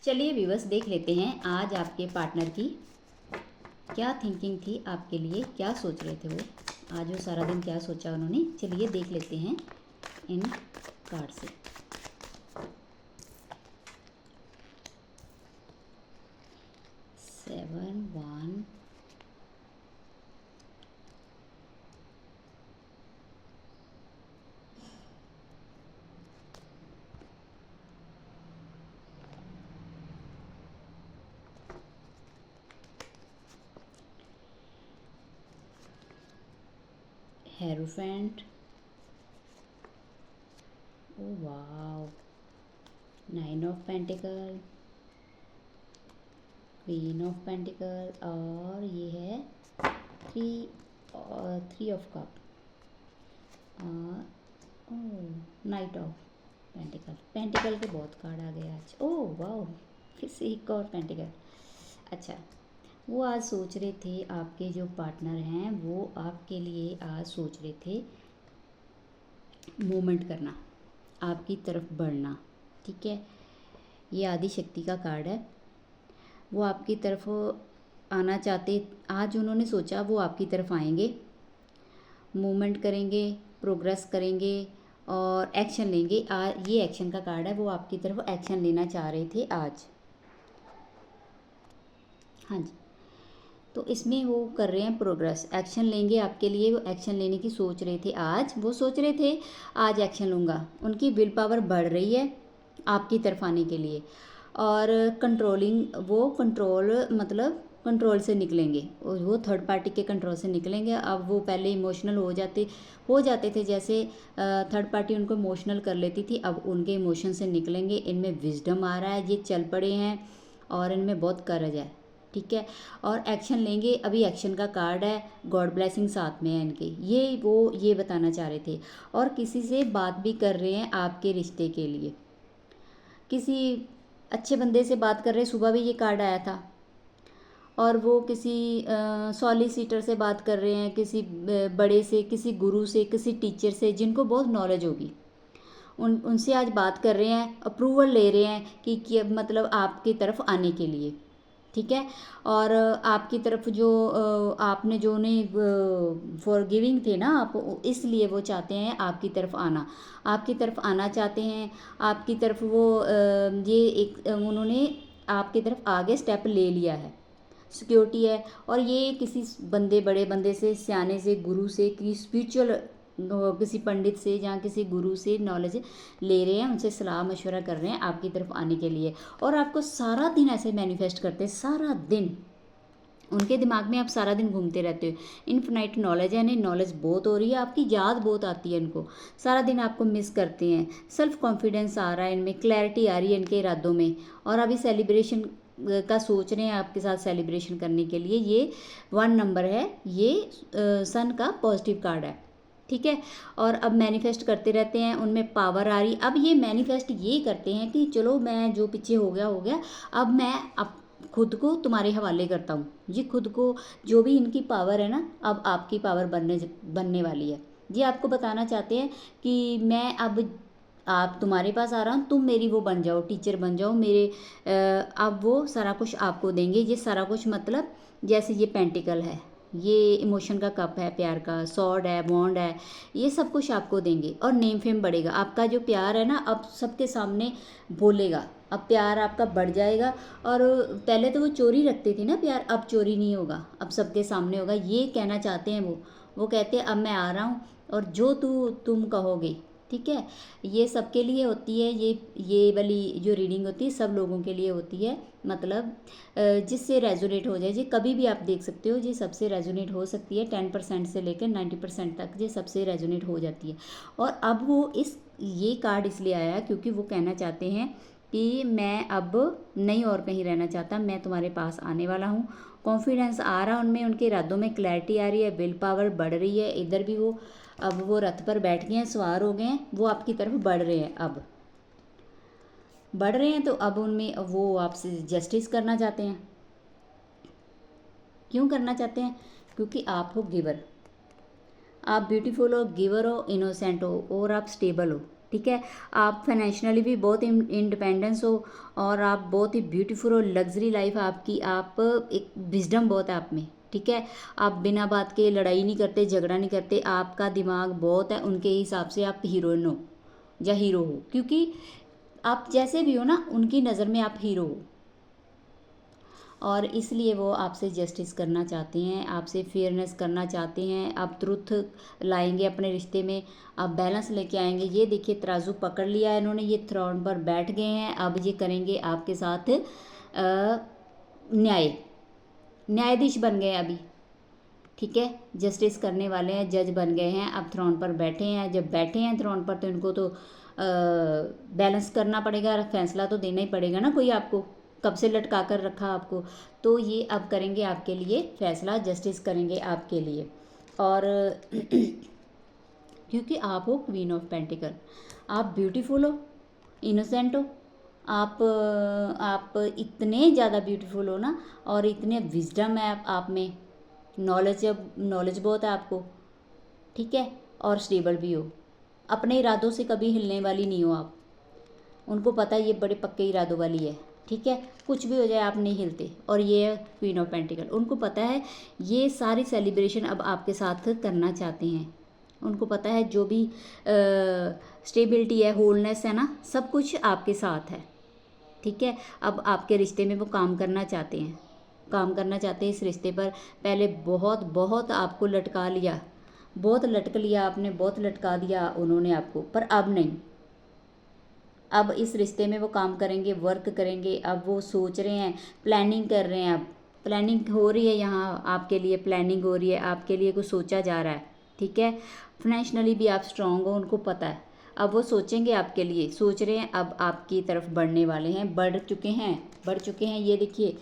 चलिए व्यूअर्स, देख लेते हैं आज आपके पार्टनर की क्या थिंकिंग थी आपके लिए, क्या सोच रहे थे वो आज, वो सारा दिन क्या सोचा उन्होंने। चलिए देख लेते हैं इन कार्ड से। Seven one hierophant, oh wow, nine of pentacle, queen of pentacle, और ये है थ्री ऑफ कप, और नाइट ऑफ पेंटिकल। पेंटिकल के बहुत कार्ड आ गए आज। ओह वाओ, फिर से एक और पेंटिकल। अच्छा, वो आज सोच रहे थे, आपके जो पार्टनर हैं वो आपके लिए आज सोच रहे थे मूवमेंट करना, आपकी तरफ बढ़ना। ठीक है, ये आदि शक्ति का कार्ड है। वो आपकी तरफ आना चाहते, आज उन्होंने सोचा वो आपकी तरफ आएंगे, मूवमेंट करेंगे, प्रोग्रेस करेंगे और एक्शन लेंगे। ये एक्शन का कार्ड है, वो आपकी तरफ एक्शन लेना चाह रहे थे आज। हाँ जी, तो इसमें वो कर रहे हैं प्रोग्रेस, एक्शन लेंगे आपके लिए। वो एक्शन लेने की सोच रहे थे आज, वो सोच रहे थे आज एक्शन लूँगा। उनकी विल पावर बढ़ रही है आपकी तरफ आने के लिए, और कंट्रोलिंग, वो कंट्रोल मतलब कंट्रोल से निकलेंगे, वो थर्ड पार्टी के कंट्रोल से निकलेंगे। अब वो पहले इमोशनल हो जाते थे, जैसे थर्ड पार्टी उनको इमोशनल कर लेती थी, अब उनके इमोशन से निकलेंगे। इनमें विजडम आ रहा है, ये चल पड़े हैं और इनमें बहुत करज है। ठीक है, और एक्शन लेंगे। अभी एक्शन का कार्ड है, गॉड ब्लेसिंग साथ में है इनके, ये बताना चाह रहे थे। और किसी से बात भी कर रहे हैं आपके रिश्ते के लिए, किसी अच्छे बंदे से बात कर रहे हैं। सुबह भी ये कार्ड आया था। और वो किसी सॉलिसिटर से बात कर रहे हैं, किसी बड़े से, किसी गुरु से, किसी टीचर से जिनको बहुत नॉलेज होगी, उनसे आज बात कर रहे हैं, अप्रूवल ले रहे हैं कि मतलब आपकी तरफ आने के लिए। ठीक है, और आपकी तरफ जो आपने जो उन्हें फॉरगिविंग थे ना आप, इसलिए वो चाहते हैं आपकी तरफ आना, आपकी तरफ आना चाहते हैं। आपकी तरफ वो ये एक उन्होंने आपकी तरफ आगे स्टेप ले लिया है, सिक्योरिटी है। और ये किसी बंदे, बड़े बंदे से, सियाने से, गुरु से, किसी स्पिरिचुअल किसी पंडित से या किसी गुरु से नॉलेज ले रहे हैं, उनसे सलाह मशवरा कर रहे हैं आपकी तरफ आने के लिए। और आपको सारा दिन ऐसे मैनिफेस्ट करते हैं, सारा दिन उनके दिमाग में आप सारा दिन घूमते रहते हो। इनफिनाइट नॉलेज है, इन्हें नॉलेज बहुत हो रही है, आपकी याद बहुत आती है इनको, सारा दिन आपको मिस करते हैं। सेल्फ कॉन्फिडेंस आ रहा है इनमें, क्लैरिटी आ रही है इनके इरादों में। और अभी सेलिब्रेशन का सोच रहे हैं आपके साथ सेलिब्रेशन करने के लिए। ये 1 नंबर है, ये सन का पॉजिटिव कार्ड है। ठीक है, और अब मैनिफेस्ट करते रहते हैं, उनमें पावर आ रही। अब ये मैनिफेस्ट ये करते हैं कि चलो मैं जो पीछे हो गया, अब मैं अब खुद को तुम्हारे हवाले करता हूँ। ये खुद को, जो भी इनकी पावर है ना, अब आपकी पावर बनने वाली है। ये आपको बताना चाहते हैं कि मैं अब आप तुम्हारे पास आ रहा हूँ, तुम मेरी वो बन जाओ, टीचर बन जाओ मेरे। अब वो सारा कुछ आपको देंगे। ये सारा कुछ मतलब जैसे ये पेंटिकल है, ये इमोशन का कप है, प्यार का सॉर्ड है, बॉन्ड है, ये सब कुछ आपको देंगे। और नेम फेम बढ़ेगा, आपका जो प्यार है ना अब सबके सामने बोलेगा, अब प्यार आपका बढ़ जाएगा। और पहले तो वो चोरी रखते थे ना प्यार, अब चोरी नहीं होगा, अब सबके सामने होगा। ये कहना चाहते हैं वो कहते हैं अब मैं आ रहा हूँ और जो तुम कहोगे। ठीक है, ये सबके लिए होती है, ये वाली जो रीडिंग होती है सब लोगों के लिए होती है। मतलब जिससे रेजोनेट हो जाए, ये कभी भी आप देख सकते हो, ये सबसे रेजोनेट हो सकती है। 10% से लेकर 90% तक ये सबसे रेजोनेट हो जाती है। और अब वो ये कार्ड इसलिए आया क्योंकि वो कहना चाहते हैं कि मैं अब नहीं और कहीं रहना चाहता, मैं तुम्हारे पास आने वाला हूँ। कॉन्फिडेंस आ रहा उनमें, उनके इरादों में क्लैरिटी आ रही है, विल पावर बढ़ रही है। इधर भी वो अब वो रथ पर बैठ गए हैं, सवार हो गए हैं, वो आपकी तरफ बढ़ रहे हैं। अब बढ़ रहे हैं तो अब उनमें वो आपसे जस्टिस करना चाहते हैं। क्यों करना चाहते हैं? क्योंकि आप हो गिवर, आप ब्यूटीफुल हो, गिवर हो, इनोसेंट हो और आप स्टेबल हो। ठीक है। आप फाइनेंशियली भी बहुत इंडिपेंडेंस हो और आप बहुत ही ब्यूटीफुल हो, लग्जरी लाइफ आपकी, आप एक विजडम बहुत है आप में, ठीक है। आप बिना बात के लड़ाई नहीं करते, झगड़ा नहीं करते, आपका दिमाग बहुत है, उनके हिसाब से आप हीरोइन हो या हीरो हो, क्योंकि आप जैसे भी हो ना उनकी नज़र में आप हीरो हो, और इसलिए वो आपसे जस्टिस करना चाहते हैं, आपसे फेयरनेस करना चाहते हैं, आप ट्रुथ लाएंगे अपने रिश्ते में, आप बैलेंस लेके आएंगे। ये देखिए तराजू पकड़ लिया है इन्होंने, ये थ्रोन पर बैठ गए हैं, अब ये करेंगे आपके साथ न्यायाधीश बन गए अभी, ठीक है, जस्टिस करने वाले हैं, जज बन गए हैं, अब थ्रोन पर बैठे हैं। जब बैठे हैं थ्रोन पर तो इनको तो बैलेंस करना पड़ेगा, फैसला तो देना ही पड़ेगा ना, कोई आपको कब से लटका कर रखा आपको, तो ये अब करेंगे आपके लिए फैसला, जस्टिस करेंगे आपके लिए। और क्योंकि आप हो क्वीन ऑफ पेंटिकल, आप ब्यूटीफुल हो, इनोसेंट हो, आप इतने ज़्यादा ब्यूटीफुल हो ना, और इतने विजडम है आप में, नॉलेज बहुत है आपको, ठीक है, और स्टेबल भी हो, अपने इरादों से कभी हिलने वाली नहीं हो आप, उनको पता है ये बड़े पक्के इरादों वाली है, ठीक है, कुछ भी हो जाए आप नहीं हिलते। और ये है क्वीन ऑफ पेंटिकल, उनको पता है ये सारी सेलिब्रेशन अब आपके साथ करना चाहते हैं, उनको पता है जो भी स्टेबिलिटी है, होलनेस है ना, सब कुछ आपके साथ है, ठीक है। अब आपके रिश्ते में वो काम करना चाहते हैं, काम करना चाहते हैं इस रिश्ते पर। पहले बहुत बहुत आपको लटका लिया, बहुत लटक लिया आपने, बहुत लटका दिया उन्होंने आपको, पर अब नहीं, अब इस रिश्ते में वो काम करेंगे, वर्क करेंगे, अब वो सोच रहे हैं, प्लानिंग कर रहे हैं, अब प्लानिंग हो रही है, यहाँ आपके लिए प्लानिंग हो रही है, आपके लिए कुछ सोचा जा रहा है, ठीक है। फाइनेंशियली भी आप स्ट्रांग हो, उनको पता है, अब वो सोचेंगे आपके लिए, सोच रहे हैं, अब आपकी तरफ बढ़ने वाले हैं, बढ़ चुके हैं, ये देखिए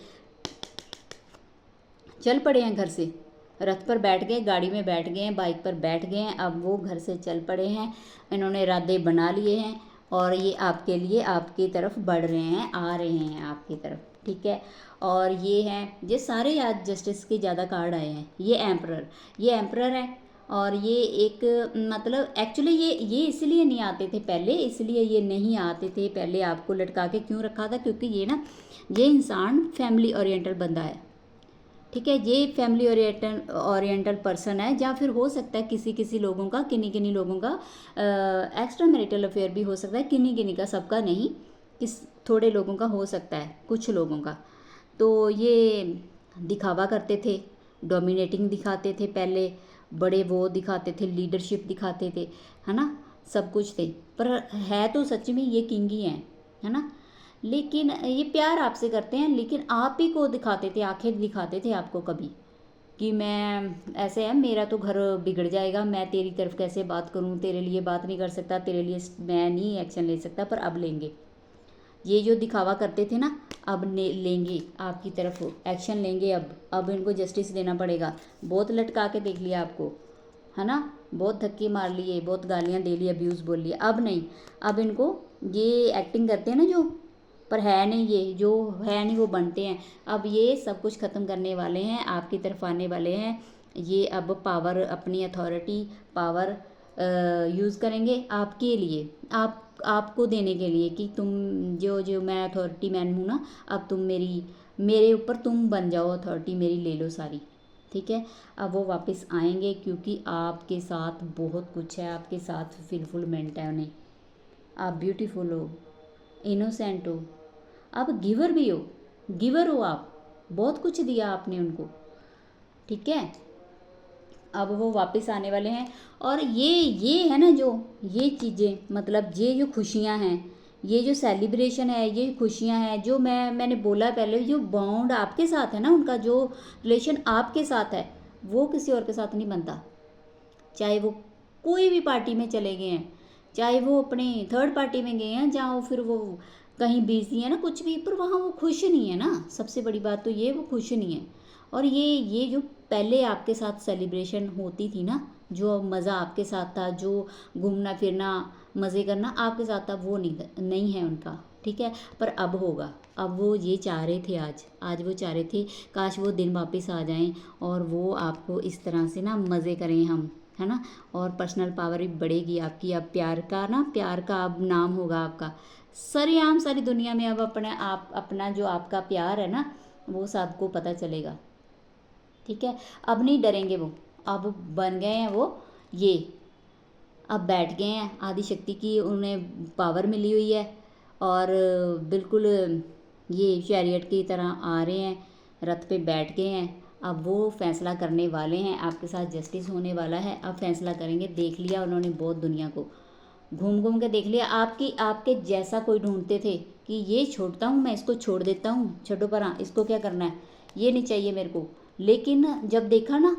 चल पड़े हैं घर से, रथ पर बैठ गए, गाड़ी में बैठ गए हैं, बाइक पर बैठ गए हैं, अब वो घर से चल पड़े हैं, इन्होंने इरादे बना लिए हैं, और ये आपके लिए आपकी तरफ बढ़ रहे हैं, आ रहे हैं आपकी तरफ, ठीक है। और ये हैं, ये सारे आज जस्टिस के ज़्यादा कार्ड आए हैं, ये एम्परर है, और ये एक मतलब एक्चुअली ये इसलिए नहीं आते थे पहले, इसलिए ये नहीं आते थे पहले, आपको लटका के क्यों रखा था, क्योंकि ये ना, ये इंसान फैमिली ओरिएंटल बंदा है, ठीक है, ये फैमिली ओरिएंटल पर्सन है, या फिर हो सकता है किसी लोगों का, किन्हीं लोगों का एक्स्ट्रा मैरिटल अफेयर भी हो सकता है, किन्हीं का, सबका नहीं, थोड़े लोगों का हो सकता है, कुछ लोगों का। तो ये दिखावा करते थे, डोमिनेटिंग दिखाते थे पहले, बड़े वो दिखाते थे, लीडरशिप दिखाते थे, है ना, सब कुछ थे, पर है तो सच में ये किंग ही हैं, है ना। लेकिन ये प्यार आपसे करते हैं, लेकिन आप ही को दिखाते थे, आंखें दिखाते थे आपको कभी, कि मैं ऐसे है, मेरा तो घर बिगड़ जाएगा, मैं तेरी तरफ कैसे बात करूं, तेरे लिए बात नहीं कर सकता, तेरे लिए मैं नहीं एक्शन ले सकता, पर अब लेंगे, ये जो दिखावा करते थे ना, अब लेंगे आपकी तरफ एक्शन लेंगे, अब इनको जस्टिस देना पड़ेगा। बहुत लटका के देख लिया आपको, है ना, बहुत धक्के मार लिए, बहुत गालियाँ दे ली, अब्यूज़ बोल लिया, अब नहीं, अब इनको ये एक्टिंग करते हैं ना जो, पर है नहीं, ये जो है नहीं वो बनते हैं, अब ये सब कुछ ख़त्म करने वाले हैं, आपकी तरफ आने वाले हैं, ये अब पावर, अपनी अथॉरिटी पावर यूज़ करेंगे आपके लिए, आपको देने के लिए, कि तुम जो मैं अथॉरिटी मैन हूँ ना, अब तुम मेरे ऊपर तुम बन जाओ अथॉरिटी, मेरी ले लो सारी, ठीक है। अब वो वापस आएंगे, क्योंकि आपके साथ बहुत कुछ है, आपके साथ फुलफिलमेंट है उन्हें, आप ब्यूटीफुल हो, इनोसेंट हो, आप गिवर हो आप, बहुत कुछ दिया आपने उनको, ठीक है। अब वो वापस आने वाले हैं, और ये है ना, जो ये चीज़ें, मतलब ये जो खुशियाँ हैं, ये जो सेलिब्रेशन है, ये खुशियाँ हैं, जो मैंने बोला पहले, जो बॉन्ड आपके साथ है ना, उनका जो रिलेशन आपके साथ है, वो किसी और के साथ नहीं बनता, चाहे वो कोई भी पार्टी में चले गए हैं, चाहे वो अपने थर्ड पार्टी में गए हैं, जहाँ वो फिर वो कहीं बिजी है ना, कुछ भी, पर वहाँ वो खुश नहीं है ना, सबसे बड़ी बात तो ये, वो खुश नहीं है। और ये जो पहले आपके साथ सेलिब्रेशन होती थी ना, जो मज़ा आपके साथ था, जो घूमना फिरना मज़े करना आपके साथ था, वो नहीं है उनका, ठीक है। पर अब होगा, अब वो ये चाह रहे थे, आज वो चाह रहे थे, काश वो दिन वापस आ जाएं, और वो आपको इस तरह से ना मज़े करें हम, है ना। और पर्सनल पावर भी बढ़ेगी आपकी। अब प्यार का ना, प्यार का अब नाम होगा आपका सरेआम सारी दुनिया में। अब अपना जो आपका प्यार है ना, वो सबको पता चलेगा, ठीक है। अब नहीं डरेंगे वो, अब बन गए हैं वो ये, अब बैठ गए हैं, आदि शक्ति की उन्हें पावर मिली हुई है। और बिल्कुल ये चैरियट की तरह आ रहे हैं, रथ पे बैठ गए हैं। अब वो फैसला करने वाले हैं, आपके साथ जस्टिस होने वाला है। अब फैसला करेंगे। देख लिया उन्होंने बहुत दुनिया को, घूम घूम के देख लिया। आपके जैसा कोई ढूंढते थे कि ये छोड़ता हूँ मैं, इसको छोड़ देता हूँ, छोड़ो परा, इसको क्या करना है, ये नहीं चाहिए मेरे को। लेकिन जब देखा ना,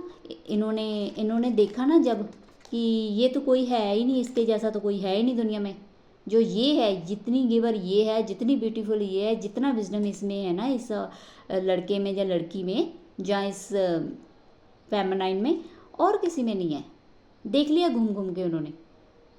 इन्होंने देखा ना जब, कि ये तो कोई है ही नहीं, इसके जैसा तो कोई है ही नहीं दुनिया में। जो ये है, जितनी गिवर ये है, जितनी ब्यूटीफुल ये है, जितना विजडम इसमें है ना, इस लड़के में या लड़की में, या इस फेमिनाइन में, और किसी में नहीं है। देख लिया घूम घूम के उन्होंने।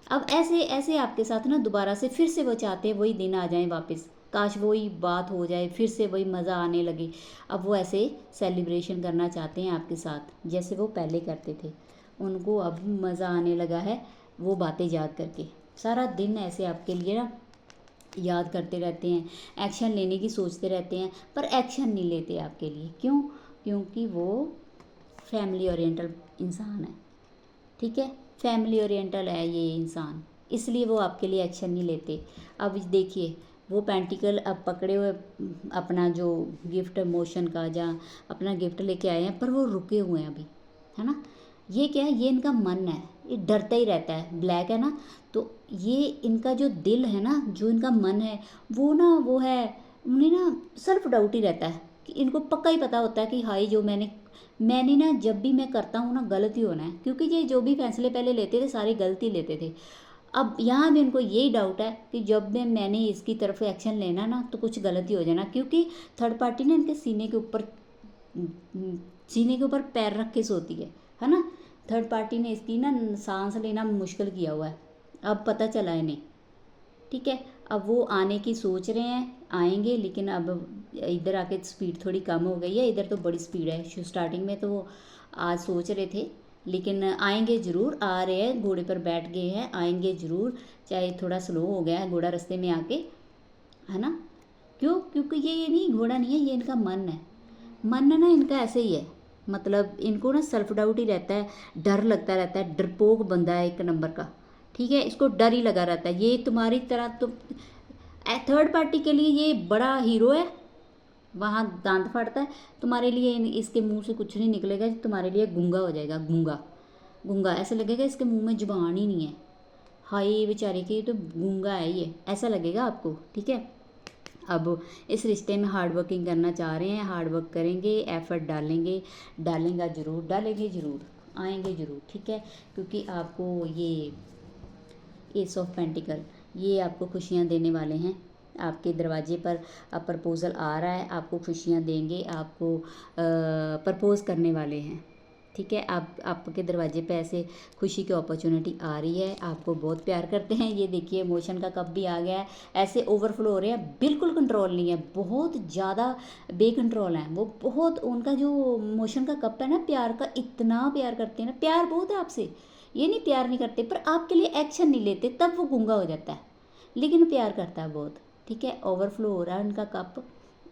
अब ऐसे ऐसे आपके साथ ना दोबारा से फिर से वो चाहते हैं वही दिन आ जाए वापस, काश वही बात हो जाए, फिर से वही मज़ा आने लगे। अब वो ऐसे सेलिब्रेशन करना चाहते हैं आपके साथ जैसे वो पहले करते थे। उनको अब मज़ा आने लगा है वो बातें याद करके। सारा दिन ऐसे आपके लिए ना याद करते रहते हैं, एक्शन लेने की सोचते रहते हैं, पर एक्शन नहीं लेते आपके लिए। क्यों? क्योंकि वो फैमिली ओरिएंटल इंसान है, ठीक है। फैमिली ओरिएंटल है ये इंसान, इसलिए वो आपके लिए एक्शन नहीं लेते। अब देखिए वो पेंटिकल अब पकड़े हुए अपना जो गिफ्ट मोशन का, जहाँ अपना गिफ्ट लेके आए हैं, पर वो रुके हुए हैं अभी, है ना। ये क्या है, ये इनका मन है, ये डरता ही रहता है। ब्लैक है ना, तो ये इनका जो दिल है ना, जो इनका मन है, वो ना वो है, उन्हें ना सेल्फ डाउट ही रहता है कि इनको पक्का ही पता होता है कि हाई जो मैंने ना, जब भी मैं करता हूँ ना गलत ही होना है, क्योंकि ये जो भी फैसले पहले लेते थे सारे गलत ही लेते थे। अब यहाँ भी इनको यही डाउट है कि जब भी मैंने इसकी तरफ एक्शन लेना ना, तो कुछ गलत ही हो जाना, क्योंकि थर्ड पार्टी ने इनके सीने के ऊपर पैर रख के सोती है ना। थर्ड पार्टी ने इसकी ना सांस लेना मुश्किल किया हुआ है, अब पता चला इन्हें, ठीक है। अब वो आने की सोच रहे हैं, आएंगे, लेकिन अब इधर आके स्पीड थोड़ी कम हो गई है, इधर तो बड़ी स्पीड है। स्टार्टिंग में तो वो आज सोच रहे थे, लेकिन आएंगे ज़रूर, आ रहे हैं, घोड़े पर बैठ गए हैं, आएंगे ज़रूर, चाहे थोड़ा स्लो हो गया है घोड़ा रास्ते में आके, है ना। क्यों? क्योंकि ये नहीं, घोड़ा नहीं है, ये इनका मन है। मन है ना इनका ऐसे ही है, मतलब इनको ना सेल्फ डाउट ही रहता है, डर लगता रहता है, डरपोक बंदा है एक नंबर का, ठीक है। इसको डर ही लगा रहता है। ये तुम्हारी तरह तो थर्ड पार्टी के लिए ये बड़ा हीरो है, वहाँ दांत फाड़ता है, तुम्हारे लिए इसके मुंह से कुछ नहीं निकलेगा, तुम्हारे लिए गूंगा हो जाएगा, गूंगा गूंगा, ऐसा लगेगा इसके मुंह में जुबान ही नहीं है, हाय बेचारे की तो गूंगा है ये, ऐसा लगेगा आपको, ठीक है। अब इस रिश्ते में हार्ड वर्किंग करना चाह रहे हैं, हार्ड वर्क करेंगे, एफर्ट डालेंगे, डालेंगे ज़रूर, आएंगे ज़रूर, ठीक है। क्योंकि आपको ये एस ऑफ पेंटिकल, ये आपको खुशियाँ देने वाले हैं। आपके दरवाजे पर अब प्रपोज़ल आ रहा है, आपको खुशियाँ देंगे, आपको प्रपोज़ करने वाले हैं, ठीक है। आपके दरवाजे पे ऐसे खुशी की अपॉर्चुनिटी आ रही है, आपको बहुत प्यार करते हैं। ये देखिए इमोशन का कप भी आ गया है, ऐसे ओवरफ्लो हो रहे हैं, बिल्कुल कंट्रोल नहीं है, बहुत ज़्यादा बेकंट्रोल हैं वो, बहुत उनका जो इमोशन का कप है ना, प्यार का, इतना प्यार करते हैं ना, प्यार बहुत है आपसे, ये नहीं प्यार नहीं करते, पर आपके लिए एक्शन नहीं लेते, तब वो गूंगा हो जाता है, लेकिन प्यार करता है बहुत, ठीक है। ओवरफ्लो हो रहा है उनका कप,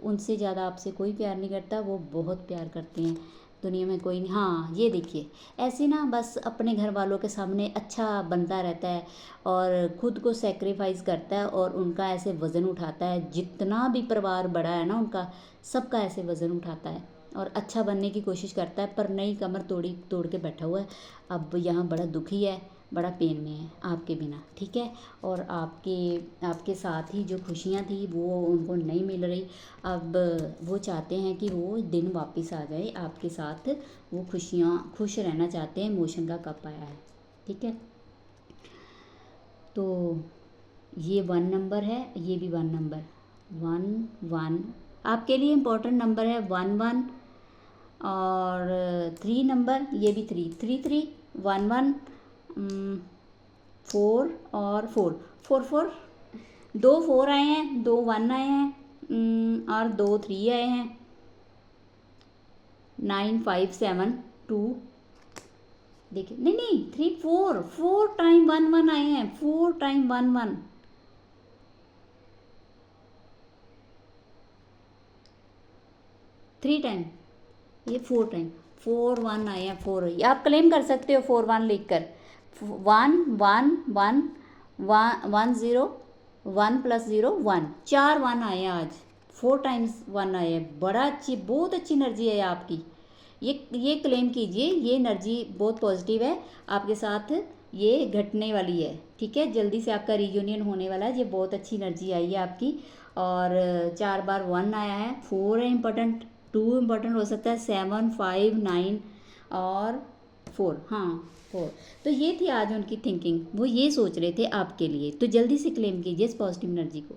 उनसे ज़्यादा आपसे कोई प्यार नहीं करता, वो बहुत प्यार करते हैं, दुनिया में कोई नहीं। हाँ ये देखिए ऐसे ना बस अपने घर वालों के सामने अच्छा बनता रहता है, और ख़ुद को सेक्रीफाइस करता है, और उनका ऐसे वज़न उठाता है, जितना भी परिवार बड़ा है ना उनका, सबका ऐसे वज़न उठाता है, और अच्छा बनने की कोशिश करता है, पर नई कमर तोड़ के बैठा हुआ है। अब यहाँ बड़ा दुखी है, बड़ा पेन में है आपके बिना, ठीक है। और आपके साथ ही जो खुशियाँ थी वो उनको नहीं मिल रही, अब वो चाहते हैं कि वो दिन वापस आ जाए आपके साथ, वो खुश रहना चाहते हैं, इमोशन का कप आया है, ठीक है। तो ये 1 नंबर है, ये भी 1 नंबर, 1 आपके लिए इम्पोर्टेंट नंबर है, 1 और 3 नंबर, ये भी 3 1 4 और 4 2 4 आए हैं, 2 1 आए हैं, और 2 3 आए हैं, 9 5 7 2 देखिए, नहीं नहीं, 3 4 4 टाइम 1 1 आए हैं, 4 टाइम 1 1, 3 टाइम, ये 4 टाइम, 4 1 आए हैं, 4, ये आप क्लेम कर सकते हो 4 1 लिख कर। 1 1 1 1 0 1 प्लस 0 1, 4 1 आए हैं आज, 4 टाइम्स 1 आए हैं, बड़ा अच्छी, बहुत अच्छी एनर्जी है आपकी। ये क्लेम कीजिए, ये एनर्जी बहुत पॉजिटिव है आपके साथ, ये घटने वाली है, ठीक है, जल्दी से आपका रियूनियन होने वाला है, ये बहुत अच्छी एनर्जी आई है आपकी। और 4 बार 1 आया है, 4 है इम्पोर्टेंट, 2 इम्पोर्टेंट हो सकता है, 7 5 9 और 4, हाँ 4। तो ये थी आज उनकी थिंकिंग, वो ये सोच रहे थे आपके लिए, तो जल्दी से क्लेम कीजिए इस पॉजिटिव एनर्जी को।